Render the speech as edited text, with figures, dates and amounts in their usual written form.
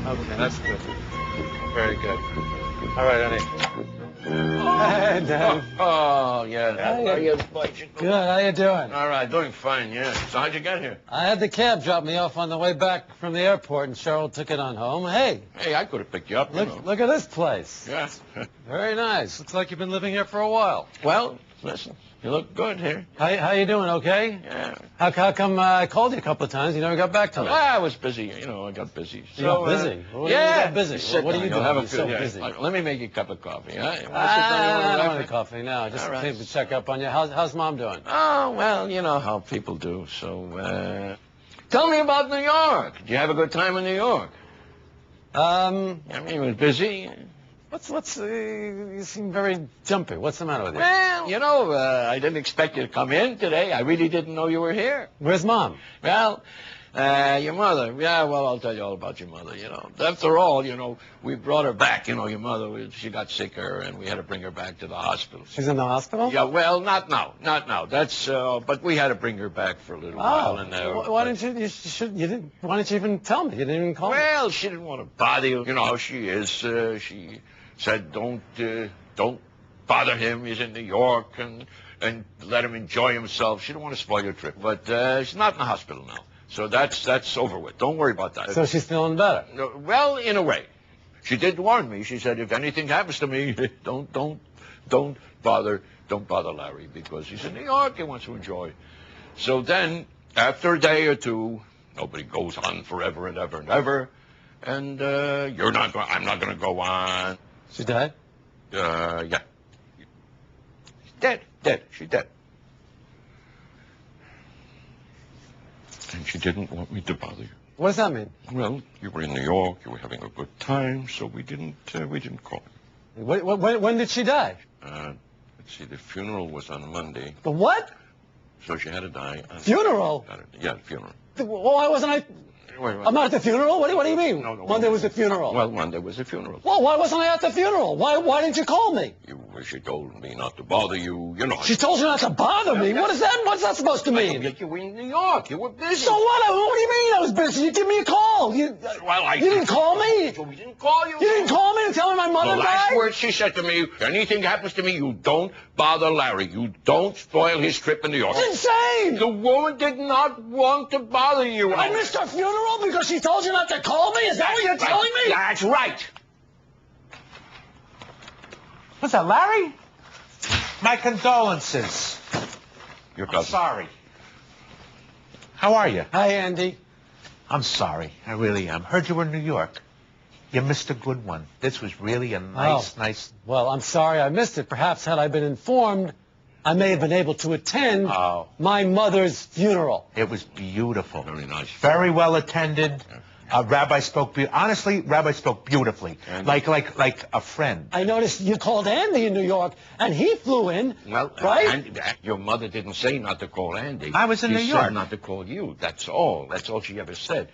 Okay, that's good. Very good. All right, honey. Hey, Dad. Oh, yeah. How How you- you? Good. How you doing? All right, doing fine, yeah. So how'd you get here? I had the cab drop me off on the way back from the airport, and Cheryl took it on home. Hey, Hey, I could have picked you up, you know. look at this place. Yeah. Very nice. Looks like you've been living here for a while. Well, listen, you look good here. How you doing? Okay? Yeah. How come I called you a couple of times? You never got back to me. I was busy, you know, I got busy. You got busy? What do you yeah. got busy? Sit What are down, you you'll doing? have a You're so busy. Let me make you a cup of coffee, huh? You wanna sit down, you I wanna don't want relax? a coffee now. Just All right. came to check up on you. How's Mom doing? Oh, well, you know how people do. So, tell me about New York. Did you have a good time in New York? I mean, it was busy. You seem very jumpy. What's the matter with you? Well, you know, I didn't expect you to come in today. I really didn't know you were here. Where's Mom? Well, your mother. Yeah, well, I'll tell you all about your mother, you know. After all, you know, we brought her back. You know, your mother, she got sicker, and we had to bring her back to the hospital. She's in the hospital? Yeah, well, not now. That's, but we had to bring her back for a little while. And, why didn't why didn't you even tell me? You didn't even call me. Well, she didn't want to bother you. You know how she is. She said, don't bother him. He's in New York, and let him enjoy himself. She didn't want to spoil your trip. But she's not in the hospital now. So that's over with. Don't worry about that. So she's feeling better? No, well, in a way. She did warn me. She said, if anything happens to me, don't bother Larry, because he's in New York. He wants to enjoy. So then, after a day or two, nobody goes on forever and ever and ever. And I'm not going to go on. She died? Yeah. Dead. She's dead. And she didn't want me to bother you. What does that mean? Well, you were in New York, you were having a good time, so we didn't call you. When did she die? Let's see, the funeral was on Monday, The what? so she had to die on Funeral? Saturday. Yeah, the funeral. Why wasn't I? Wait. I'm not at the funeral? What do you mean? No. Monday was the funeral. Well, Monday was the funeral. Well, why wasn't I at the funeral? Why didn't you call me? She told me not to bother you, you know. She told you not to bother me? What's that supposed to mean? You were in New York. You were busy. So what? What do you mean I was busy? You give me a call. You didn't call me? So we didn't call you. You didn't call me to tell me my mother The last died? word she said to me, if anything happens to me, you don't bother Larry. You don't spoil his trip in New York. It's insane! The woman did not want to bother you. I missed her funeral because she told you not to call me? Is that what you're telling me? That's right. What's that, Larry? My condolences. Your I'm cousin. sorry. How are you? Hi, Andy. I'm sorry. I really am. Heard you were in New York. You missed a good one. This was really a nice... Well, I'm sorry I missed it. Perhaps had I been informed, I may have been able to attend my mother's funeral. It was beautiful. Very nice. Very well attended. Rabbi spoke honestly, Rabbi spoke beautifully. And? Like a friend. I noticed you called Andy in New York, and he flew in, Well, right? and your mother didn't say not to call Andy. I was in New She York. said not to call you. That's all. That's all she ever said.